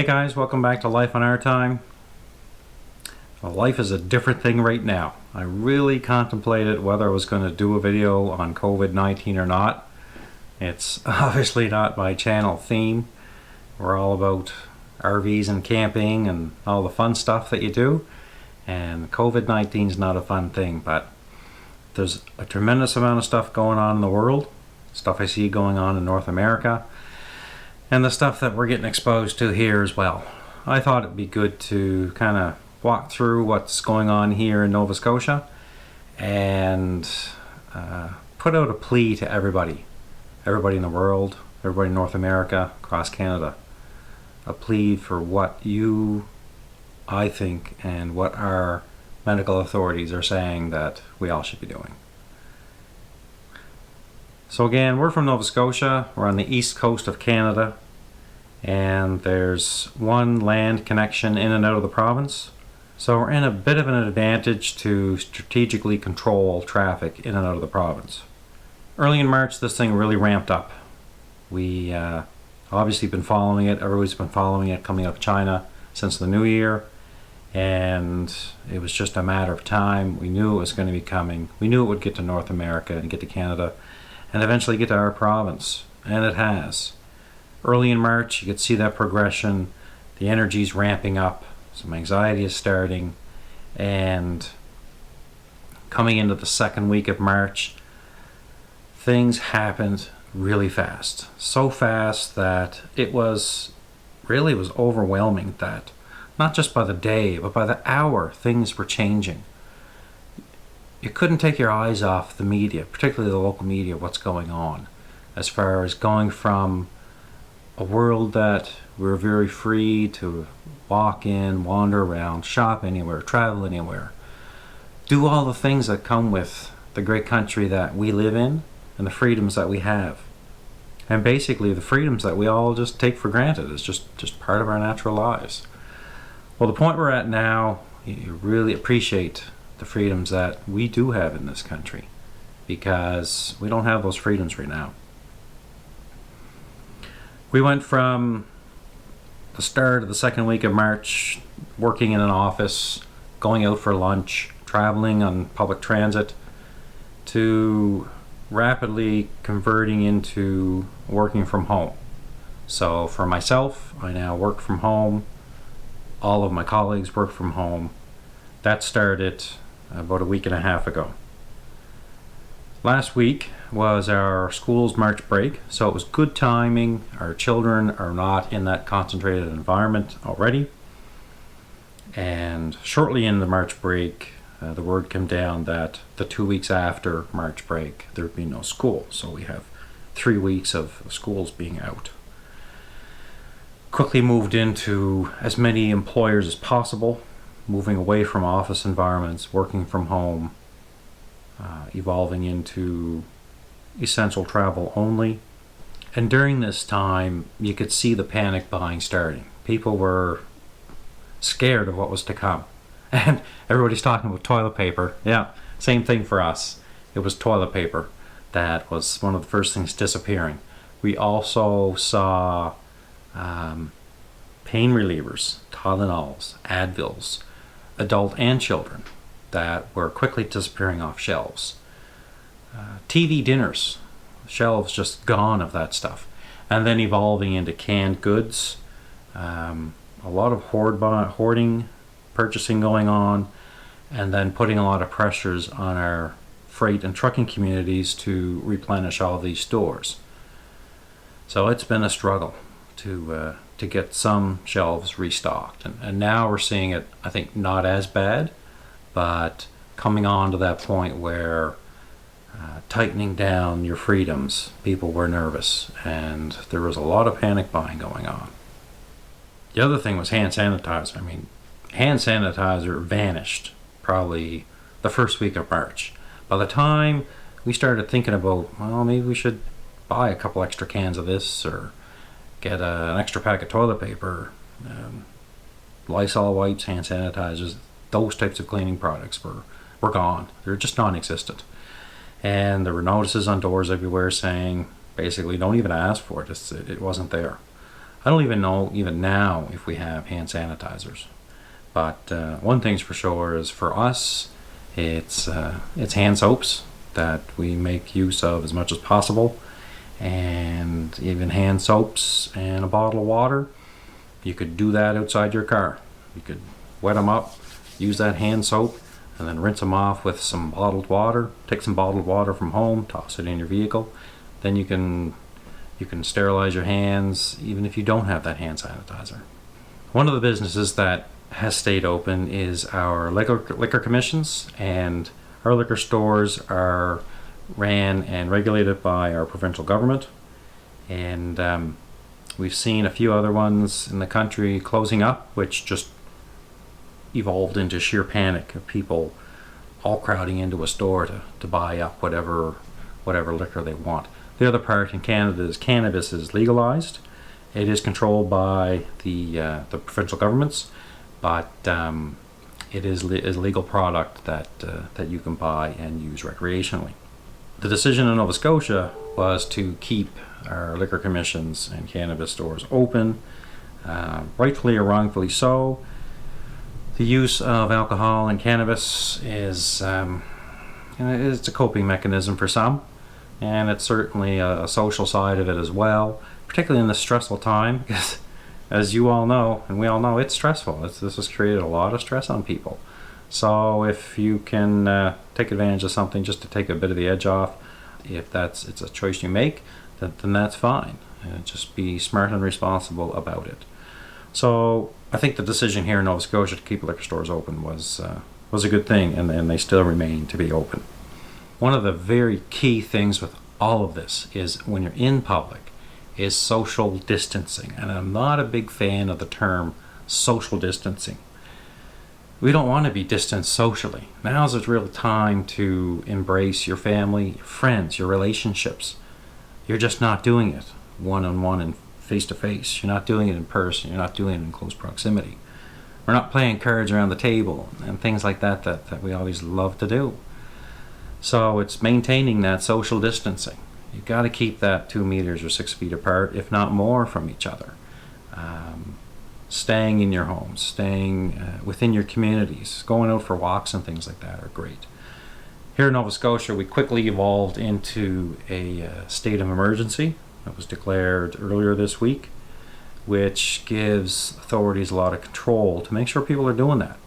Hey guys, welcome back to Life on Our Time. Well, life is a different thing right now. I really contemplated whether I was going to do a video on COVID-19 or not. It's obviously not my channel theme. We're all about RVs and camping and all the fun stuff that you do. And COVID-19 is not a fun thing, but there's a tremendous amount of stuff going on in the world. Stuff I see going on in North America. And the stuff that we're getting exposed to here as well. I thought it'd be good to kind of walk through what's going on here in Nova Scotia and put out a plea to everybody in the world, everybody in North America, across Canada. A plea for what I think, and what our medical authorities are saying that we all should be doing. So again, we're from Nova Scotia. We're on the east coast of Canada, and there's one land connection in and out of the province. So we're in a bit of an advantage to strategically control traffic in and out of the province. Early in March, this thing really ramped up. We obviously been following it. Everybody's been following it coming out of China since the new year, and it was just a matter of time. We knew it was going to be coming. We knew it would get to North America and get to Canada and eventually get to our province, and it has. Early in March, you could see that progression. The energy's ramping up, some anxiety is starting, and coming into the second week of March, things happened really fast. So fast that it was overwhelming, that not just by the day, but by the hour, things were changing. You couldn't take your eyes off the media, particularly the local media, what's going on, as far as going from a world that we're very free to walk in, wander around, shop anywhere, travel anywhere, do all the things that come with the great country that we live in and the freedoms that we have. And basically the freedoms that we all just take for granted is just part of our natural lives. Well, the point we're at now, you really appreciate the freedoms that we do have in this country, because we don't have those freedoms right now. We went from the start of the second week of March, working in an office, going out for lunch, traveling on public transit, to rapidly converting into working from home. So for myself, I now work from home. All of my colleagues work from home. That started about a week and a half ago. Last week was our school's March break, so it was good timing. Our children are not in that concentrated environment already. And shortly in the March break, the word came down that the 2 weeks after March break, there would be no school. So we have 3 weeks of schools being out. Quickly moved into as many employers as possible, moving away from office environments, working from home, evolving into essential travel only. And during this time, you could see the panic buying starting. People were scared of what was to come. And everybody's talking about toilet paper. Yeah, same thing for us. It was toilet paper that was one of the first things disappearing. We also saw pain relievers, Tylenols, Advils, adult and children, that were quickly disappearing off shelves. TV dinners, shelves just gone of that stuff. And then evolving into canned goods, a lot of hoarding, purchasing going on, and then putting a lot of pressures on our freight and trucking communities to replenish all of these stores. So it's been a struggle to get some shelves restocked. And now we're seeing it, I think, not as bad, but coming on to that point where tightening down your freedoms, people were nervous, and there was a lot of panic buying going on. The other thing was hand sanitizer. I mean, hand sanitizer vanished probably the first week of March. By the time we started thinking about, well, maybe we should buy a couple extra cans of this, or get an extra pack of toilet paper, Lysol wipes, hand sanitizers, those types of cleaning products were gone. They're just non-existent. And there were notices on doors everywhere saying, basically, don't even ask for it. It wasn't there. I don't even know, even now, if we have hand sanitizers. But one thing's for sure is for us, it's hand soaps that we make use of as much as possible, and even hand soaps and a bottle of water. You could do that outside your car. You could wet them up, use that hand soap, and then rinse them off with some bottled water. Take some bottled water from home, toss it in your vehicle. Then you can sterilize your hands even if you don't have that hand sanitizer. One of the businesses that has stayed open is our liquor commissions, and our liquor stores are ran and regulated by our provincial government, and we've seen a few other ones in the country closing up, which just evolved into sheer panic of people all crowding into a store to buy up whatever liquor they want. The other part in Canada is cannabis is legalized. It is controlled by the provincial governments, but it is a legal product that you can buy and use recreationally. The decision in Nova Scotia was to keep our liquor commissions and cannabis stores open, rightfully or wrongfully so. The use of alcohol and cannabis is it's a coping mechanism for some, and it's certainly a social side of it as well, particularly in this stressful time, because as you all know, and we all know, it's stressful. This has created a lot of stress on people. So if you can take advantage of something just to take a bit of the edge off, if it's a choice you make, then that's fine. Just be smart and responsible about it. So I think the decision here in Nova Scotia to keep liquor stores open was a good thing, and they still remain to be open. One of the very key things with all of this is when you're in public is social distancing, and I'm not a big fan of the term social distancing. We don't want to be distanced socially. Now's the real time to embrace your family, your friends, your relationships. You're just not doing it one-on-one and face-to-face. You're not doing it in person. You're not doing it in close proximity. We're not playing cards around the table and things like that we always love to do. So it's maintaining that social distancing. You've got to keep that 2 meters or 6 feet apart, if not more, from each other. Staying in your homes, staying within your communities, going out for walks and things like that are great. Here in Nova Scotia, we quickly evolved into a state of emergency that was declared earlier this week, which gives authorities a lot of control to make sure people are doing that.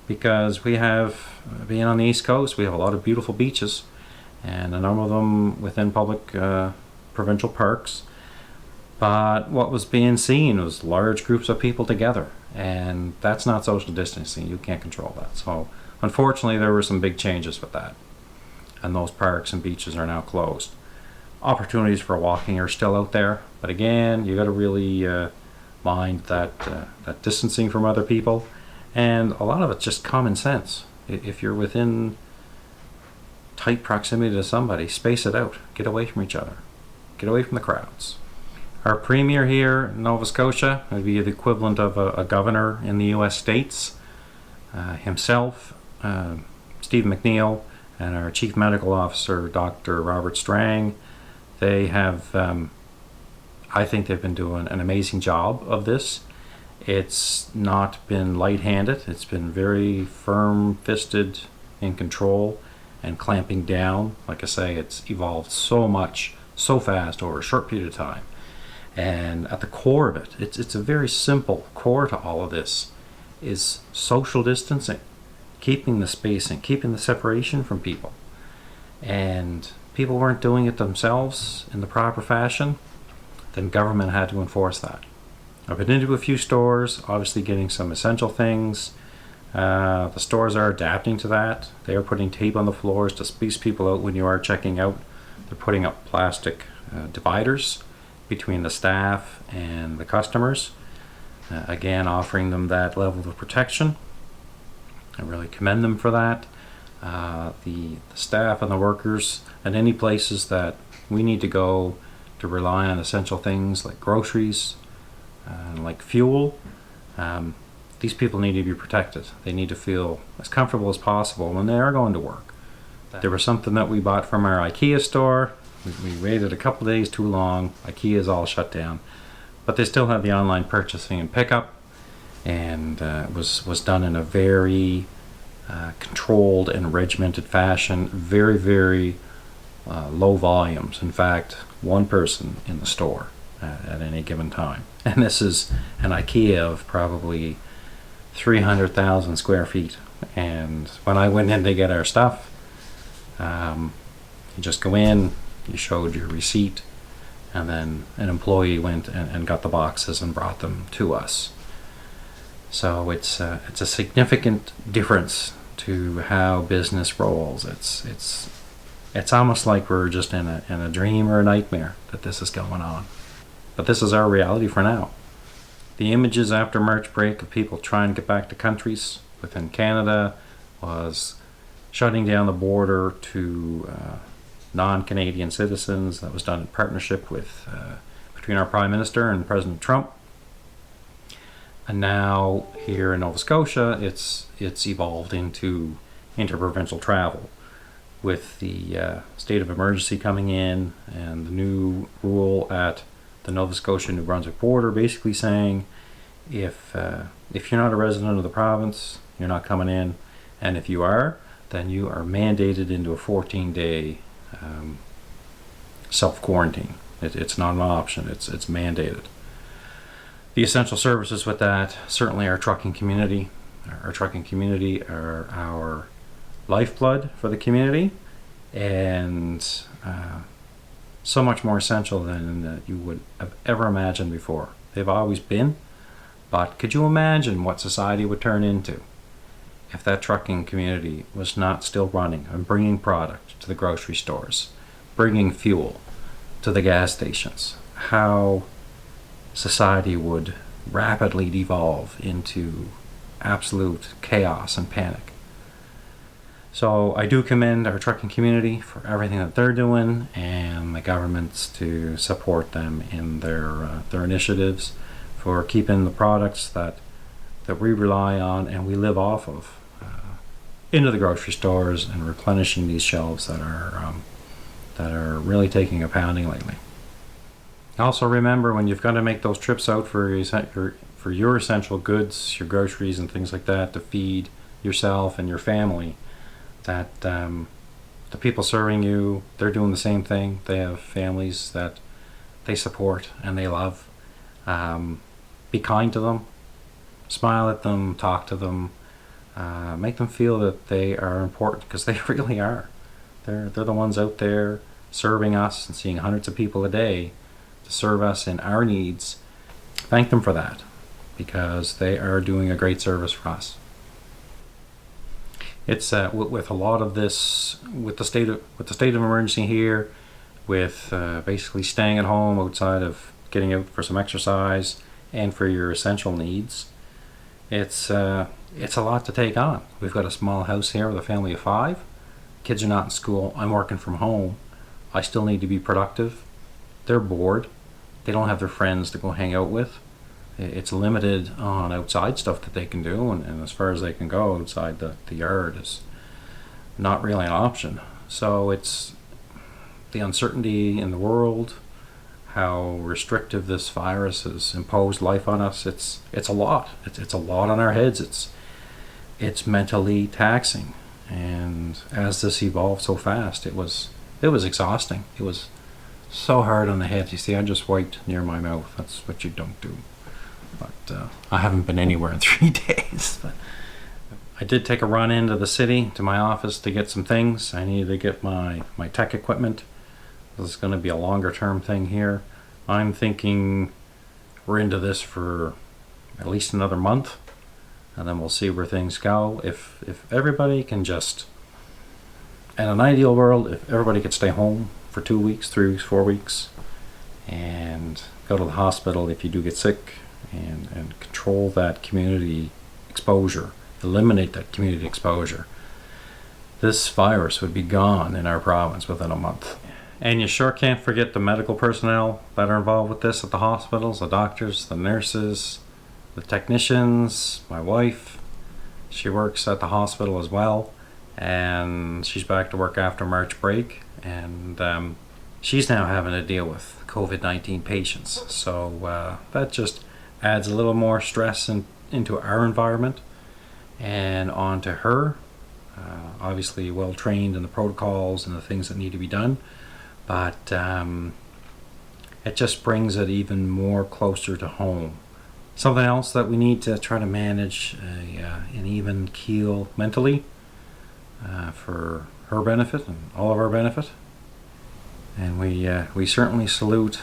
Because we have, being on the East Coast, we have a lot of beautiful beaches, and a number of them within public provincial parks. But what was being seen was large groups of people together, and that's not social distancing. You can't control that. So unfortunately, there were some big changes with that, and those parks and beaches are now closed. Opportunities for walking are still out there, but again, you got to really mind that distancing from other people, and a lot of it's just common sense. If you're within tight proximity to somebody, space it out. Get away from each other. Get away from the crowds. Our premier here in Nova Scotia would be the equivalent of a governor in the U.S. states. Himself, Steve McNeil, and our chief medical officer, Dr. Robert Strang, they have, I think they've been doing an amazing job of this. It's not been light-handed. It's been very firm-fisted in control and clamping down. Like I say, it's evolved so much, so fast over a short period of time. And at the core of it, it's a very simple core to all of this, is social distancing, keeping the spacing, keeping the separation from people. And people weren't doing it themselves in the proper fashion, then government had to enforce that. I've been into a few stores, obviously getting some essential things. The stores are adapting to that. They are putting tape on the floors to space people out when you are checking out. They're putting up plastic dividers between the staff and the customers, again offering them that level of protection. I really commend them for that. The staff and the workers at any places that we need to go to rely on essential things like groceries, like fuel, these people need to be protected. They need to feel as comfortable as possible when they are going to work. There was something that we bought from our IKEA store. We waited a couple days too long. IKEA is all shut down. but they still have the online purchasing and pickup, and it was done in a very controlled and regimented fashion, very, very low volumes. In fact, one person in the store at any given time. And this is an IKEA of probably 300,000 square feet. And when I went in to get our stuff, you just go in, you showed your receipt, and then an employee went and got the boxes and brought them to us. So it's a significant difference to how business rolls. It's almost like we're just in a dream or a nightmare that this is going on. But this is our reality for now. The images after March break of people trying to get back to countries within Canada was shutting down the border to non-Canadian citizens. That was done in partnership with between our Prime Minister and President Trump. And now here in Nova Scotia, it's evolved into interprovincial travel, with the state of emergency coming in and the new rule at the Nova Scotia-New Brunswick border, basically saying if you're not a resident of the province, you're not coming in, and if you are, then you are mandated into a 14-day self-quarantine. It's not an option, it's mandated. The essential services with that, certainly our trucking community. Our trucking community are our lifeblood for the community, and so much more essential than you would have ever imagined before. They've always been, but could you imagine what society would turn into if that trucking community was not still running and bringing product to the grocery stores, bringing fuel to the gas stations? How society would rapidly devolve into absolute chaos and panic. So I do commend our trucking community for everything that they're doing, and the governments to support them in their initiatives for keeping the products that we rely on and we live off of into the grocery stores and replenishing these shelves that are really taking a pounding lately. Also remember, when you've got to make those trips out for your essential goods, your groceries and things like that, to feed yourself and your family, that the people serving you, they're doing the same thing. They have families that they support and they love. Be kind to them, smile at them, talk to them, make them feel that they are important, because they really are. They're the ones out there serving us and seeing hundreds of people a day to serve us in our needs. Thank them for that, because they are doing a great service for us. It's with a lot of this, with the state of emergency here, with basically staying at home outside of getting out for some exercise and for your essential needs. It's a lot to take on. We've got a small house here with a family of 5. Kids are not in school. I'm working from home. I still need to be productive. They're bored. They don't have their friends to go hang out with. It's limited on outside stuff that they can do, and as far as they can go outside the yard is not really an option. So it's the uncertainty in the world, how restrictive this virus has imposed life on us. It's a lot. It's a lot on our heads. It's mentally taxing, and as this evolved so fast, it was exhausting. It was so hard on the head. You see, I just wiped near my mouth. That's what you don't do. But I haven't been anywhere in 3 days. But I did take a run into the city to my office to get some things. I needed to get my tech equipment. This is going to be a longer term thing here. I'm thinking we're into this for at least another month, and then we'll see where things go. If everybody can just, in an ideal world, if everybody could stay home for 2 weeks, 3 weeks, 4 weeks, and go to the hospital if you do get sick, and control that community exposure, eliminate that community exposure, this virus would be gone in our province within a month. And you sure can't forget the medical personnel that are involved with this at the hospitals, the doctors, the nurses, the technicians. My wife, she works at the hospital as well, and she's back to work after March break, and she's now having to deal with COVID-19 patients. So that just adds a little more stress into our environment and onto her. Obviously well trained in the protocols and the things that need to be done, but it just brings it even more closer to home. Something else that we need to try to manage an even keel mentally for her benefit and all of our benefit. And we certainly salute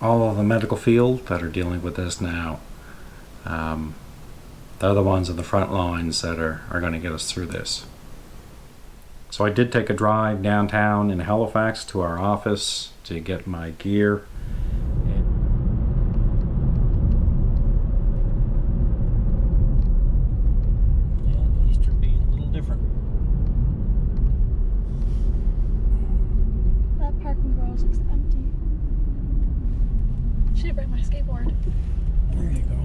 all of the medical field that are dealing with this now. They're the ones in the front lines that are going to get us through this. So I did take a drive downtown in Halifax to our office to get my gear. And Easter being a little different. That parking garage looks empty. Should bring my skateboard. There you go.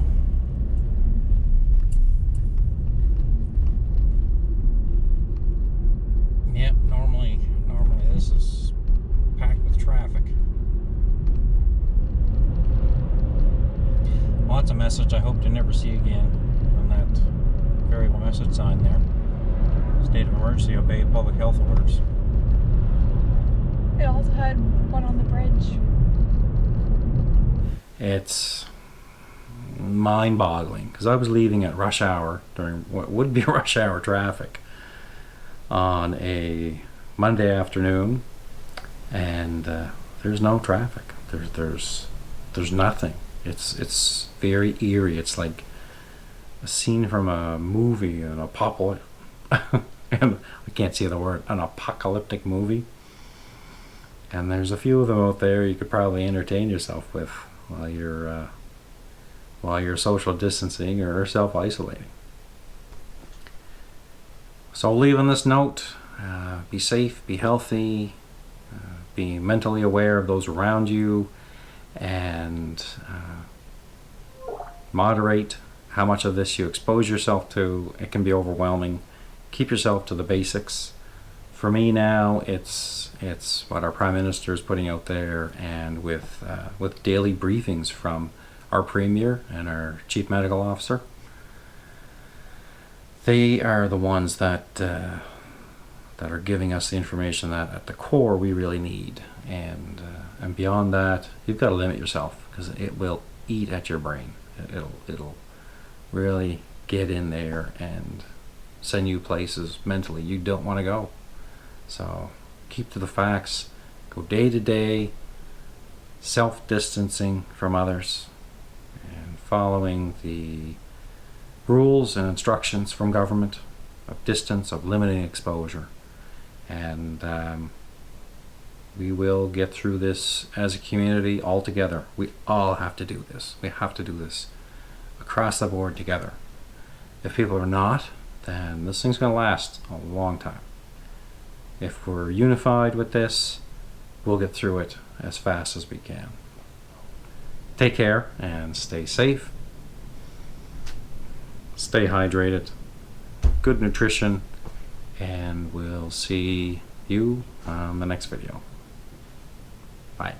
Yep, normally this is packed with traffic. Well, that's a message I hope to never see again on that variable message sign there. State of emergency, obey public health orders. It also had one on the bridge. It's mind-boggling because I was leaving at rush hour during what would be rush hour traffic on a Monday afternoon, and there's no traffic. There's nothing. It's very eerie. It's like a scene from a movie, an apocalyptic, and I can't say the word, an apocalyptic movie. And there's a few of them out there you could probably entertain yourself with while you're social distancing or self-isolating. So I'll leave on this note, be safe, be healthy, be mentally aware of those around you, and moderate how much of this you expose yourself to. It can be overwhelming. Keep yourself to the basics. For me now, it's what our Prime Minister is putting out there, and with daily briefings from our Premier and our Chief Medical Officer. They are the ones that are giving us the information that at the core we really need, and beyond that you've got to limit yourself because it will eat at your brain. It'll really get in there and send you places mentally you don't want to go. So keep to the facts, go day to day, self-distancing from others and following the rules and instructions from government of distance, of limiting exposure, and we will get through this as a community all together. We all have to do this. We have to do this across the board together. If people are not, then this thing's going to last a long time. If we're unified with this, we'll get through it as fast as we can. Take care and stay safe. Stay hydrated, good nutrition, and we'll see you on the next video. Bye.